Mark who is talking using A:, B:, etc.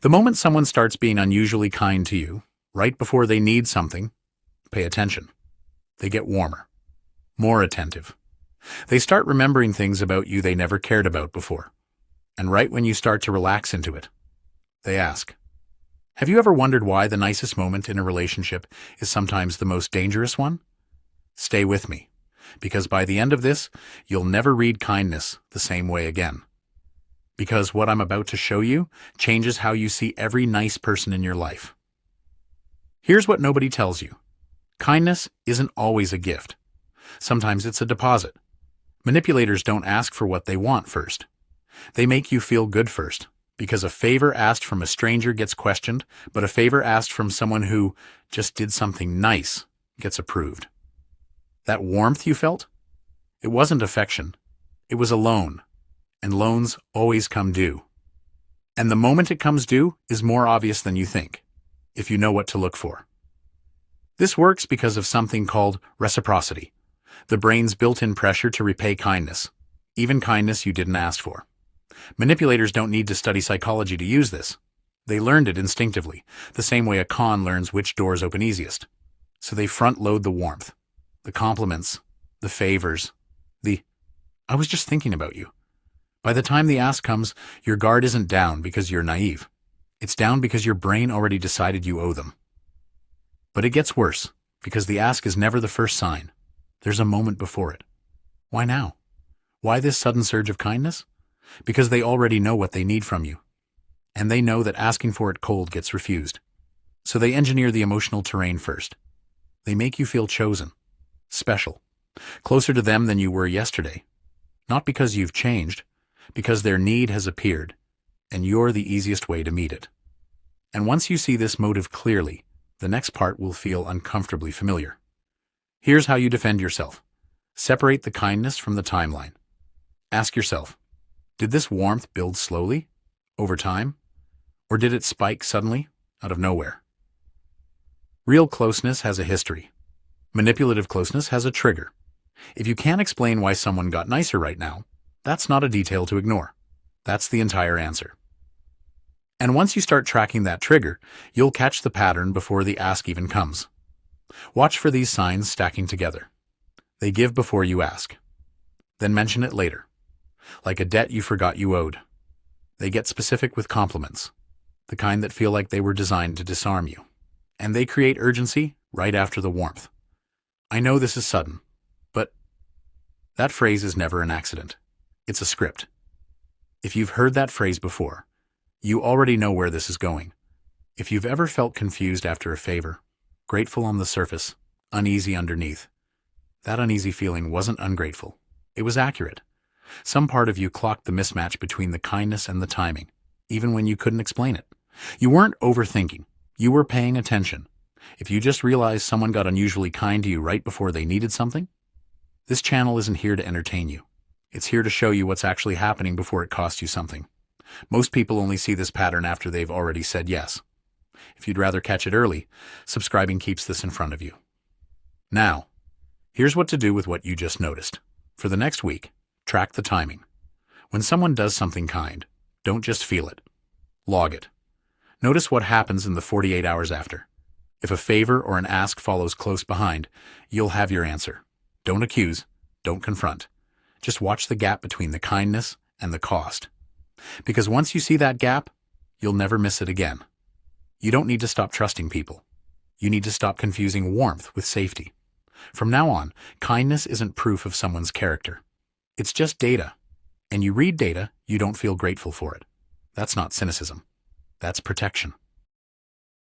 A: The moment someone starts being unusually kind to you, right before they need something, pay attention. They get warmer, more attentive. They start remembering things about you they never cared about before. And right when you start to relax into it, they ask. Have you ever wondered why the nicest moment in a relationship is sometimes the most dangerous one? Stay with me, because by the end of this, you'll never read kindness the same way again. Because what I'm about to show you changes how you see every nice person in your life. Here's what nobody tells you. Kindness isn't always a gift. Sometimes it's a deposit. Manipulators don't ask for what they want first. They make you feel good first, because a favor asked from a stranger gets questioned, but a favor asked from someone who just did something nice gets approved. That warmth you felt? It wasn't affection. It was a loan, and loans always come due. And the moment it comes due is more obvious than you think, if you know what to look for. This works because of something called reciprocity, the brain's built-in pressure to repay kindness, even kindness you didn't ask for. Manipulators don't need to study psychology to use this. They learned it instinctively, the same way a con learns which doors open easiest. So they front-load the warmth, the compliments, the favors, I was just thinking about you. By the time the ask comes, your guard isn't down because you're naive. It's down because your brain already decided you owe them. But it gets worse, because the ask is never the first sign. There's a moment before it. Why now? Why this sudden surge of kindness? Because they already know what they need from you. And they know that asking for it cold gets refused. So they engineer the emotional terrain first. They make you feel chosen, special, closer to them than you were yesterday. Not because you've changed, because their need has appeared, and you're the easiest way to meet it. And once you see this motive clearly, the next part will feel uncomfortably familiar. Here's how you defend yourself. Separate the kindness from the timeline. Ask yourself, did this warmth build slowly, over time, or did it spike suddenly, out of nowhere? Real closeness has a history. Manipulative closeness has a trigger. If you can't explain why someone got nicer right now, that's not a detail to ignore. That's the entire answer. And once you start tracking that trigger, you'll catch the pattern before the ask even comes. Watch for these signs stacking together. They give before you ask. Then mention it later, like a debt you forgot you owed. They get specific with compliments, the kind that feel like they were designed to disarm you. And they create urgency right after the warmth. I know this is sudden, but that phrase is never an accident. It's a script. If you've heard that phrase before, you already know where this is going. If you've ever felt confused after a favor, grateful on the surface, uneasy underneath, that uneasy feeling wasn't ungrateful. It was accurate. Some part of you clocked the mismatch between the kindness and the timing, even when you couldn't explain it. You weren't overthinking. You were paying attention. If you just realized someone got unusually kind to you right before they needed something, this channel isn't here to entertain you. It's here to show you what's actually happening before it costs you something. Most people only see this pattern after they've already said yes. If you'd rather catch it early, subscribing keeps this in front of you. Now, here's what to do with what you just noticed. For the next week, track the timing. When someone does something kind, don't just feel it. Log it. Notice what happens in the 48 hours after. If a favor or an ask follows close behind, you'll have your answer. Don't accuse, don't confront. Just watch the gap between the kindness and the cost. Because once you see that gap, you'll never miss it again. You don't need to stop trusting people. You need to stop confusing warmth with safety. From now on, kindness isn't proof of someone's character. It's just data. And you read data, you don't feel grateful for it. That's not cynicism. That's protection.